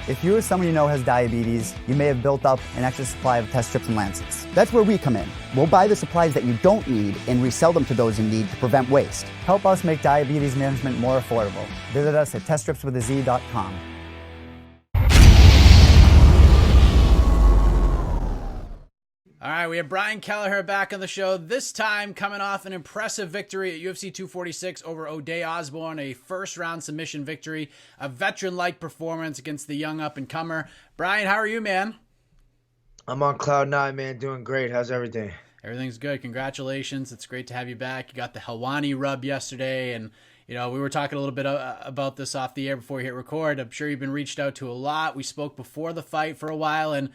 If you or someone you know has diabetes, you may have built up an extra supply of test strips and lancets. That's where we come in. We'll buy the supplies that you don't need and resell them to those in need to prevent waste. Help us make diabetes management more affordable. Visit us at teststripswithaz.com. All right, we have Brian Kelleher back on the show, this time coming off an impressive victory at UFC 246 over Ode Osbourne, a first-round submission victory, a veteran-like performance against the young up-and-comer. Brian, how are you, man? I'm on cloud nine, man. Doing great. How's everything? Everything's good. Congratulations. It's great to have you back. You got the Helwani rub yesterday, and we were talking a little bit about this off the air before we hit record. I'm sure you've been reached out to a lot. We spoke before the fight for a while, and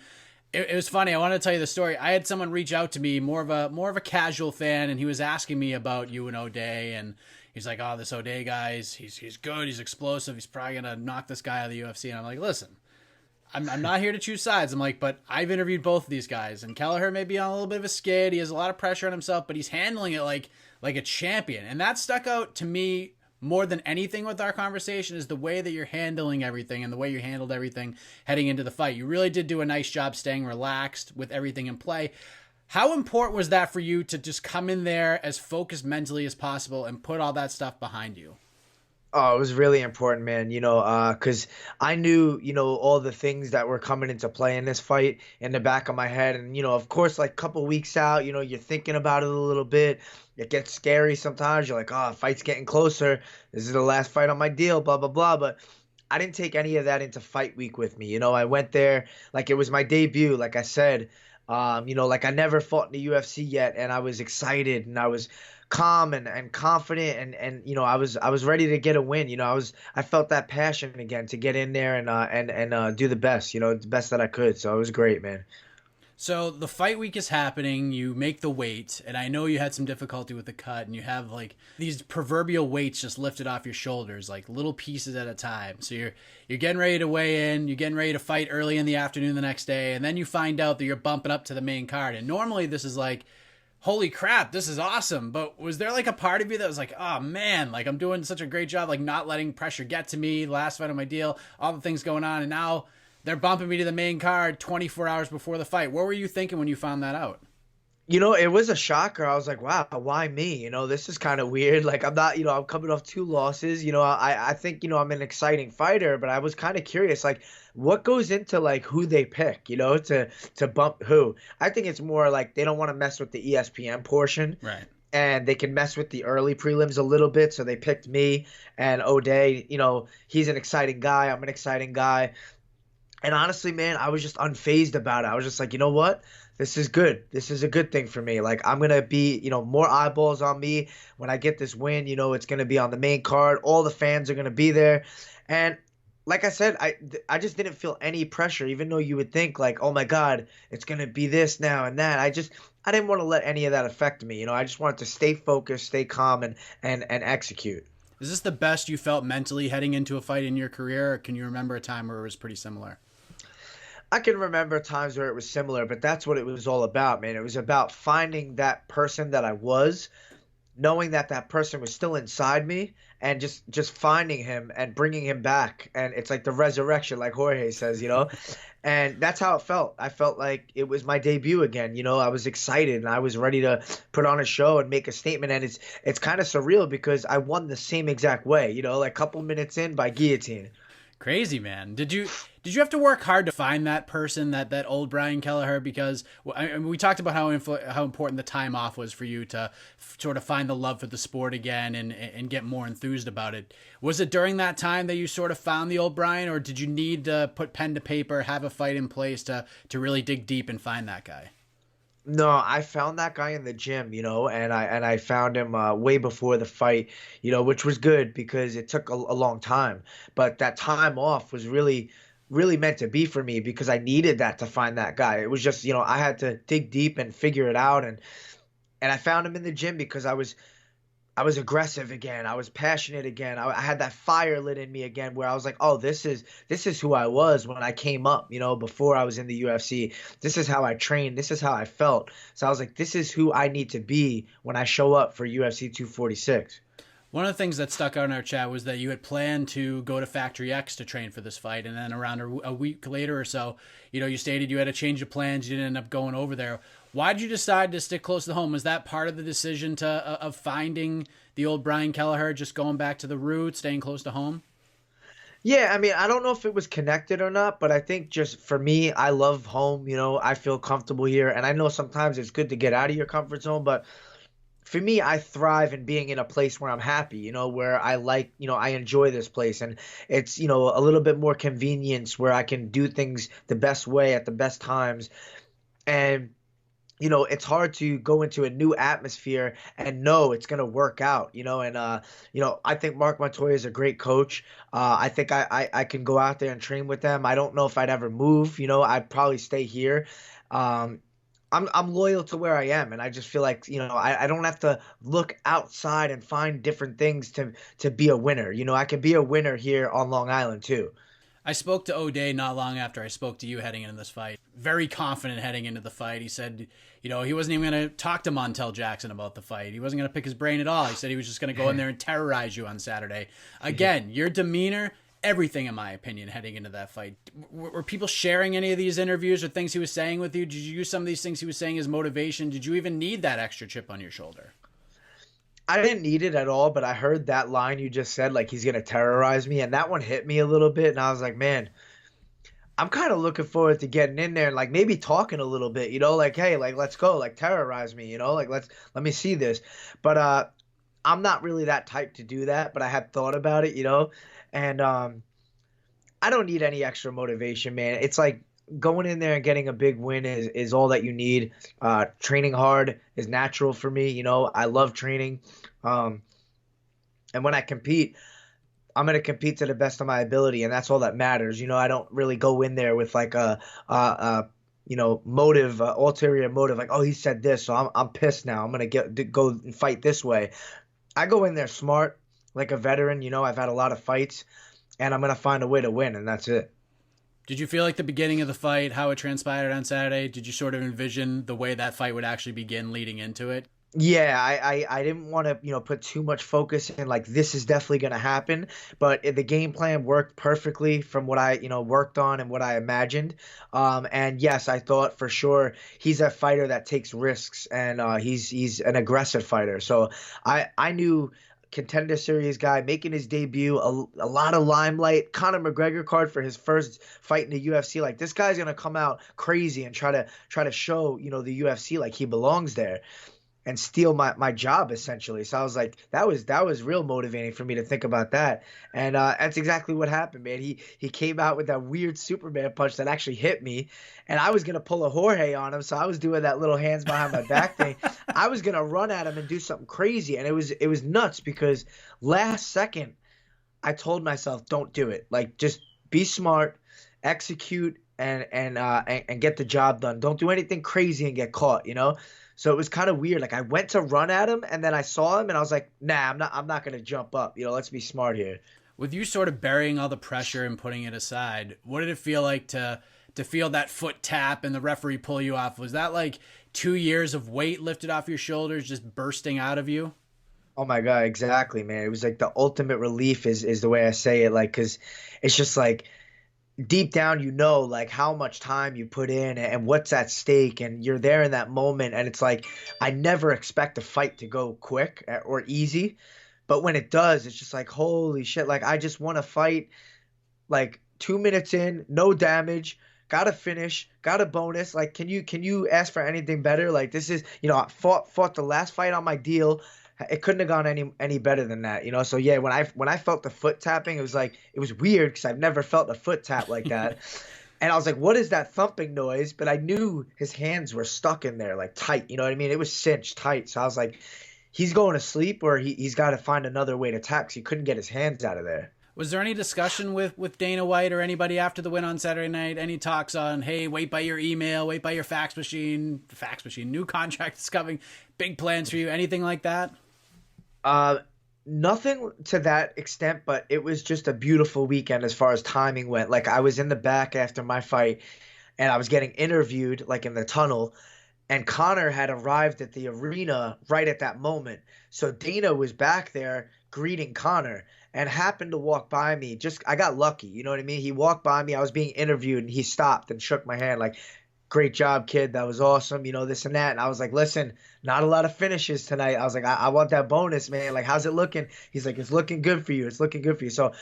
it was funny. I want to tell you the story. I had someone reach out to me, more of a casual fan, and he was asking me about you and Ode, and he's like, "Oh, this Ode guy, he's good. He's explosive. He's probably gonna knock this guy out of the UFC." And I'm like, "Listen, I'm not here to choose sides." I'm like, "But I've interviewed both of these guys, and Kelleher may be on a little bit of a skid. He has a lot of pressure on himself, but he's handling it like a champion." And that stuck out to me more than anything with our conversation, is the way that you're handling everything and the way you handled everything heading into the fight. You really did do a nice job staying relaxed with everything in play. How important was that for you to just come in there as focused mentally as possible and put all that stuff behind you? Oh, it was really important, man, because I knew, all the things that were coming into play in this fight in the back of my head. And, of course, like a couple weeks out, you're thinking about it a little bit. It gets scary sometimes. You're like, oh, fight's getting closer. This is the last fight on my deal, blah, blah, blah. But I didn't take any of that into fight week with me. I went there like it was my debut, like I said. Like I never fought in the UFC yet, and I was excited and I was calm and confident and I was ready to get a win. I felt that passion again to get in there and do the best, the best that I could. So it was great, man. So the fight week is happening, you make the weight, and I know you had some difficulty with the cut, and you have like these proverbial weights just lifted off your shoulders, like little pieces at a time. So you're getting ready to weigh in, you're getting ready to fight early in the afternoon the next day, and then you find out that you're bumping up to the main card. And normally this is like, holy crap, this is awesome. But was there like a part of you that was like, oh man, like I'm doing such a great job, like not letting pressure get to me, last fight on my deal, all the things going on, and now they're bumping me to the main card 24 hours before the fight. What were you thinking when you found that out? It was a shocker. I was like, wow, why me? This is kind of weird. Like, I'm not, I'm coming off 2 losses. I think, I'm an exciting fighter, but I was kind of curious, like, what goes into, like, who they pick, to bump who? I think it's more like they don't want to mess with the ESPN portion. Right. And they can mess with the early prelims a little bit. So they picked me and Ode. He's an exciting guy. I'm an exciting guy. And honestly, man, I was just unfazed about it. I was just like, you know what? This is good. This is a good thing for me. Like, I'm going to be, more eyeballs on me when I get this win. It's going to be on the main card. All the fans are going to be there. And like I said, I just didn't feel any pressure, even though you would think like, oh my God, it's going to be this now and that. I didn't want to let any of that affect me. I just wanted to stay focused, stay calm, and execute. Is this the best you felt mentally heading into a fight in your career? Or can you remember a time where it was pretty similar? I can remember times where it was similar, but that's what it was all about, man. It was about finding that person that I was, knowing that that person was still inside me, and just finding him and bringing him back. And it's like the resurrection, like Jorge says, And that's how it felt. I felt like it was my debut again. I was excited and I was ready to put on a show and make a statement. And it's kind of surreal because I won the same exact way, like a couple minutes in by guillotine. Crazy, man. Did you have to work hard to find that person, that old Brian Kelleher? Because we talked about how important the time off was for you to sort of find the love for the sport again and get more enthused about it. Was it during that time that you sort of found the old Brian, or did you need to put pen to paper, have a fight in place to really dig deep and find that guy? No, I found that guy in the gym, and I found him way before the fight, which was good because it took a long time. But that time off was really, really meant to be for me because I needed that to find that guy. It was just, I had to dig deep and figure it out. And I found him in the gym because I was aggressive again. I was passionate again. I had that fire lit in me again where I was like, oh, this is who I was when I came up, before I was in the UFC. This is how I trained. This is how I felt. So I was like, this is who I need to be when I show up for UFC 246. One of the things that stuck out in our chat was that you had planned to go to Factory X to train for this fight, and then around a week later or so, you stated you had a change of plans. You didn't end up going over there. Why did you decide to stick close to home? Was that part of the decision of finding the old Brian Kelleher, just going back to the roots, staying close to home? Yeah, I mean, I don't know if it was connected or not, but I think just for me, I love home. I feel comfortable here, and I know sometimes it's good to get out of your comfort zone, but for me, I thrive in being in a place where I'm happy, where I like, I enjoy this place. And it's, a little bit more convenience where I can do things the best way at the best times. And, it's hard to go into a new atmosphere and know it's going to work out, and, I think Mark Montoya is a great coach. I think I can go out there and train with them. I don't know if I'd ever move, I'd probably stay here. I'm loyal to where I am, and I just feel like I don't have to look outside and find different things to be a winner. I can be a winner here on Long Island too. I spoke to Ode not long after I spoke to you heading into this fight. Very confident heading into the fight. He said, he wasn't even going to talk to Montel Jackson about the fight. He wasn't going to pick his brain at all. He said he was just going to go in there and terrorize you on Saturday. Again, your demeanor, everything in my opinion heading into that fight. Were people sharing any of these interviews or things he was saying with you? Did you use some of these things he was saying as motivation? Did you even need that extra chip on your shoulder? I didn't need it at all, but I heard that line you just said, like he's going to terrorize me, and that one hit me a little bit, and I was like, man, I'm kind of looking forward to getting in there and like maybe talking a little bit, like, hey, like let's go, like terrorize me, like let me see this. But I'm not really that type to do that, but I had thought about it, and I don't need any extra motivation, man. It's like going in there and getting a big win is all that you need. Training hard is natural for me. I love training. And when I compete, I'm going to compete to the best of my ability, and that's all that matters. I don't really go in there with like a motive, ulterior motive, like, oh, he said this, so I'm pissed now. I'm going to go and fight this way. I go in there smart, like a veteran. I've had a lot of fights, and I'm going to find a way to win, and that's it. Did you feel like the beginning of the fight, how it transpired on Saturday, did you sort of envision the way that fight would actually begin leading into it? Yeah, I didn't want to, put too much focus in like this is definitely going to happen, but the game plan worked perfectly from what I, worked on and what I imagined. And yes, I thought for sure he's a fighter that takes risks, and he's an aggressive fighter. So I knew Contender Series guy making his debut, a lot of limelight, Conor McGregor card for his first fight in the UFC. Like this guy's going to come out crazy and try to show, the UFC like he belongs there and steal my job essentially. So I was like, that was real motivating for me to think about that. And that's exactly what happened, man. He came out with that weird Superman punch that actually hit me, and I was gonna pull a Jorge on him. So I was doing that little hands behind my back thing. I was gonna run at him and do something crazy, and it was nuts because last second I told myself, don't do it. Like just be smart, execute, and get the job done. Don't do anything crazy and get caught, So it was kind of weird. Like I went to run at him, and then I saw him, and I was like, "Nah, I'm not gonna jump up. Let's be smart here." With you sort of burying all the pressure and putting it aside, what did it feel like to feel that foot tap and the referee pull you off? Was that like 2 years of weight lifted off your shoulders, just bursting out of you? Oh my God, exactly, man. It was like the ultimate relief is the way I say it. Like, cause it's just like, deep down, like how much time you put in and what's at stake, and you're there in that moment. And it's like, I never expect a fight to go quick or easy, but when it does, it's just like, holy shit. Like I just want to fight like 2 minutes in, no damage, got a finish, got a bonus. Like, can you ask for anything better? Like this is, I fought the last fight on my deal. It couldn't have gone any better than that, So yeah, when I felt the foot tapping, it was weird because I've never felt a foot tap like that, and I was like, "What is that thumping noise?" But I knew his hands were stuck in there like tight, you know what I mean? It was cinched tight, so I was like, "He's going to sleep, or he's got to find another way to tap." Because he couldn't get his hands out of there. Was there any discussion with Dana White or anybody after the win on Saturday night? Any talks on, hey, wait by your email, wait by your fax machine, new contract is coming, big plans for you, anything like that? Nothing to that extent, but it was just a beautiful weekend as far as timing went. Like I was in the back after my fight, and I was getting interviewed like in the tunnel, and Conor had arrived at the arena right at that moment. So Dana was back there greeting Connor and happened to walk by me. Just I got lucky, you know what I mean? He walked by me. I was being interviewed, and he stopped and shook my hand like, "Great job, kid. That was awesome." You know, this and that. And I was like, "Listen, not a lot of finishes tonight." I was like, I want that bonus, man. Like, how's it looking?" He's like, "It's looking good for you. It's looking good for you." So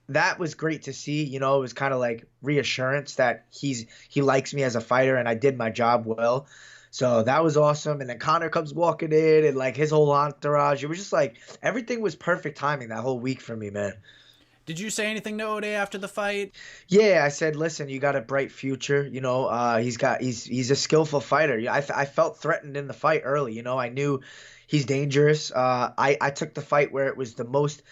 that was great to see. You know, it was kind of like reassurance that he likes me as a fighter and I did my job well. So that was awesome. And then Connor comes walking in and like his whole entourage. It was just like everything was perfect timing that whole week for me, man. Did you say anything to Ode after the fight? Yeah, I said, listen, you got a bright future. You know, he's a skillful fighter. I felt threatened in the fight early. You know, I knew he's dangerous. I took the fight where it was the most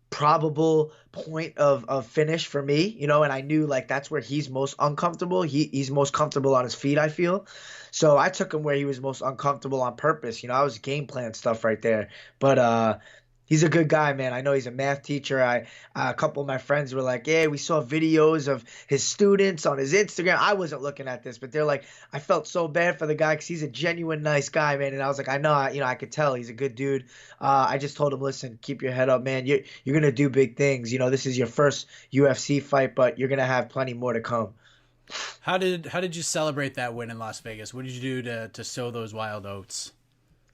probable point of finish for me, you know, and I knew like that's where he's most uncomfortable. He's most comfortable on his feet, I feel. So I took him where he was most uncomfortable on purpose. You know, I was game plan stuff right there. But he's a good guy, man. I know he's a math teacher. A couple of my friends were like, "Yeah, we saw videos of his students on his Instagram." I wasn't looking at this, but they're like, I felt so bad for the guy because he's a genuine nice guy, man. And I was like, I know, I could tell he's a good dude. I just told him, listen, keep your head up, man. You're gonna do big things. You know, this is your first UFC fight, but you're gonna have plenty more to come. How did you celebrate that win in Las Vegas? What did you do to sow those wild oats?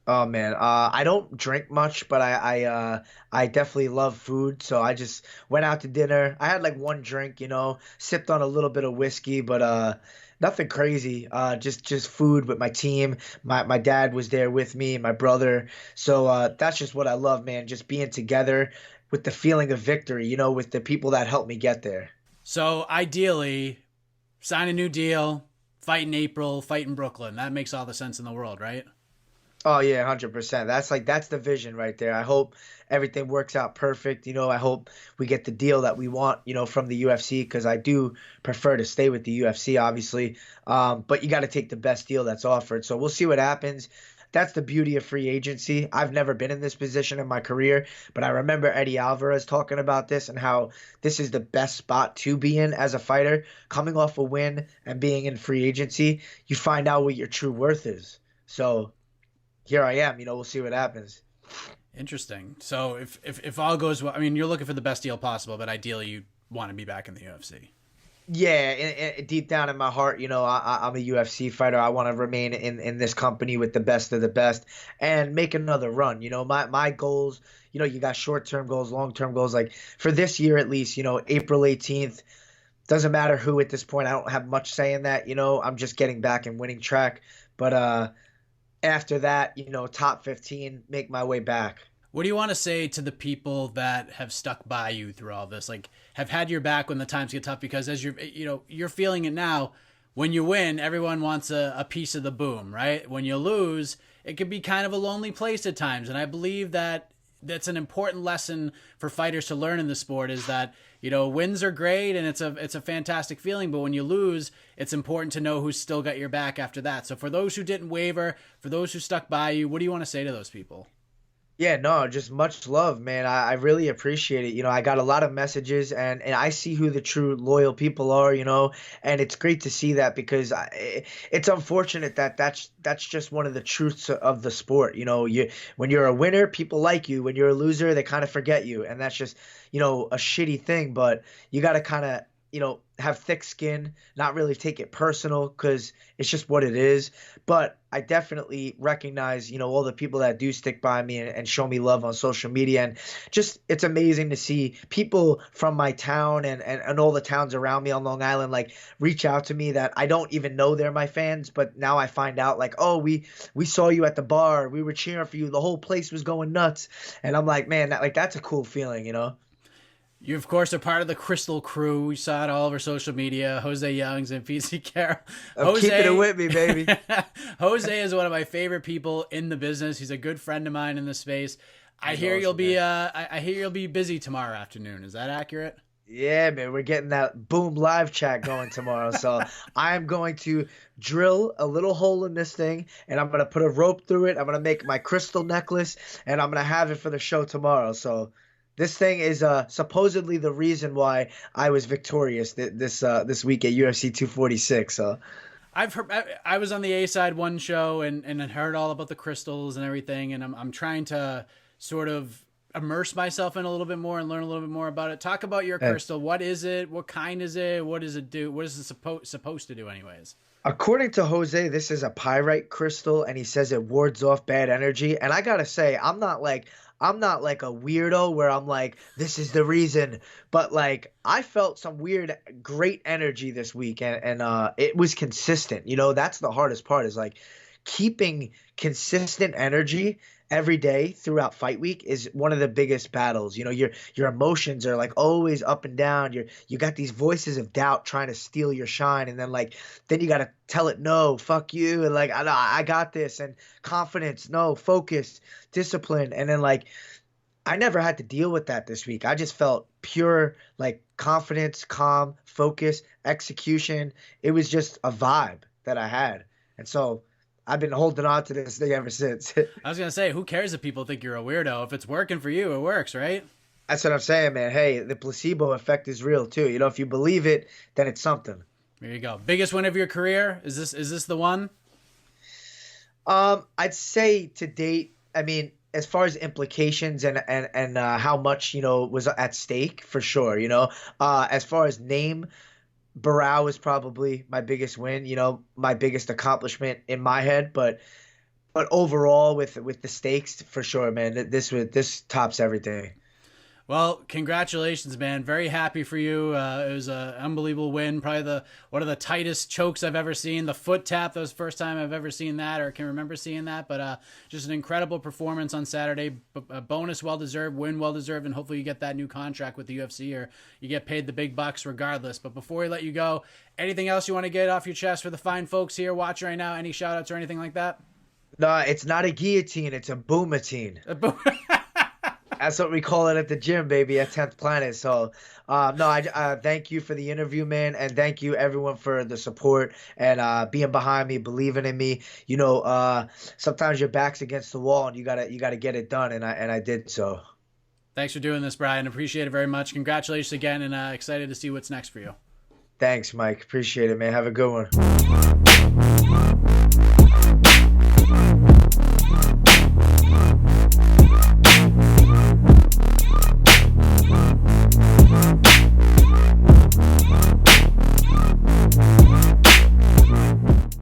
Oh man, I don't drink much, but I definitely love food. So I just went out to dinner. I had like one drink, you know, sipped on a little bit of whiskey, but nothing crazy. Just food with my team. My dad was there with me, my brother. So that's just what I love, man. Just being together with the feeling of victory, you know, with the people that helped me get there. So ideally, sign a new deal, fight in April, fight in Brooklyn. That makes all the sense in the world, right? Oh yeah, 100%. That's the vision right there. I hope everything works out perfect. You know, I hope we get the deal that we want, you know, from the UFC because I do prefer to stay with the UFC, obviously. But you got to take the best deal that's offered. So we'll see what happens. That's the beauty of free agency. I've never been in this position in my career, but I remember Eddie Alvarez talking about this and how this is the best spot to be in as a fighter. Coming off a win and being in free agency, you find out what your true worth is. So here I am, you know, we'll see what happens. Interesting. So if all goes well, I mean, you're looking for the best deal possible, but ideally you want to be back in the UFC. Yeah, deep down in my heart, you know, I'm a UFC fighter. I want to remain in this company with the best of the best and make another run. You know, my goals, you know, you got short-term goals, long-term goals. Like for this year at least, you know, April 18th, doesn't matter who at this point. I don't have much say in that, you know. I'm just getting back in winning track. But after that, you know, top 15, make my way back. What do you want to say to the people that have stuck by you through all this? Like, have had your back when the times get tough? Because as you're feeling it now. When you win, everyone wants a piece of the boom, right? When you lose, it can be kind of a lonely place at times. And I believe that that's an important lesson for fighters to learn in the sport is that, you know, wins are great and it's a fantastic feeling. But when you lose, it's important to know who's still got your back after that. So for those who didn't waver, for those who stuck by you, what do you want to say to those people? Yeah, no, just much love, man. I really appreciate it. You know, I got a lot of messages and I see who the true loyal people are, you know, and it's great to see that because it's unfortunate that that's just one of the truths of the sport. You know, when you're a winner, people like you. When you're a loser, they kind of forget you. And that's just, you know, a shitty thing, but you got to kind of, you know, have thick skin, not really take it personal because it's just what it is. But I definitely recognize, you know, all the people that do stick by me and show me love on social media. And just it's amazing to see people from my town and all the towns around me on Long Island, like reach out to me that I don't even know they're my fans. But now I find out like, oh, we saw you at the bar. We were cheering for you. The whole place was going nuts. And I'm like, man, that's a cool feeling, you know? You, of course, are part of the Crystal crew. We saw it all over social media. Jose Youngs and PC Carroll. I'm keeping it with me, baby. Jose is one of my favorite people in the business. He's a good friend of mine in the space. I hear awesome, you'll be busy tomorrow afternoon. Is that accurate? Yeah, man, we're getting that Boom live chat going tomorrow. So I'm going to drill a little hole in this thing, and I'm going to put a rope through it. I'm going to make my crystal necklace, and I'm going to have it for the show tomorrow. So this thing is supposedly the reason why I was victorious this week at UFC 246. So I've heard, I was on the A side one show and heard all about the crystals and everything, and I'm trying to sort of immerse myself in a little bit more and learn a little bit more about it. Talk about your crystal. What is it? What kind is it? What does it do? What is it supposed to do anyways? According to Jose, this is a pyrite crystal, and he says it wards off bad energy. And I gotta say, I'm not like a weirdo where I'm like, this is the reason. But like, I felt some weird, great energy this week, and it was consistent. That's the hardest part, is like keeping consistent energy every day throughout fight week is one of the biggest battles. Your emotions are like always up and down. You got these voices of doubt trying to steal your shine, and then you got to tell it, no, fuck you, and like, I got this, and confidence, no, focus, discipline. And then like, I never had to deal with that this week. I just felt pure like confidence, calm, focus, execution. It was just a vibe that I had. And so I've been holding on to this thing ever since. I was going to say, who cares if people think you're a weirdo? If it's working for you, it works, right? That's what I'm saying, man. Hey, the placebo effect is real too. If you believe it, then it's something. There you go. Biggest win of your career? Is this the one? I'd say to date, I mean, as far as implications and how much, was at stake, for sure. As far as name, Barao was probably my biggest win, my biggest accomplishment in my head, but overall with the stakes, for sure, man, this tops everything. Well, congratulations, man. Very happy for you. It was an unbelievable win. Probably one of the tightest chokes I've ever seen. The foot tap, that was the first time I've ever seen that, or can remember seeing that. But just an incredible performance on Saturday. A bonus well-deserved, win well-deserved, and hopefully you get that new contract with the UFC, or you get paid the big bucks regardless. But before we let you go, anything else you want to get off your chest for the fine folks here watching right now? Any shout-outs or anything like that? No, it's not a guillotine. It's a boom-otine. That's what we call it at the gym, baby, at 10th Planet. So, no, I thank you for the interview, man, and thank you everyone for the support and being behind me, believing in me. Sometimes your back's against the wall and you gotta get it done, and I did so. Thanks for doing this, Brian. Appreciate it very much. Congratulations again, and excited to see what's next for you. Thanks, Mike. Appreciate it, man. Have a good one.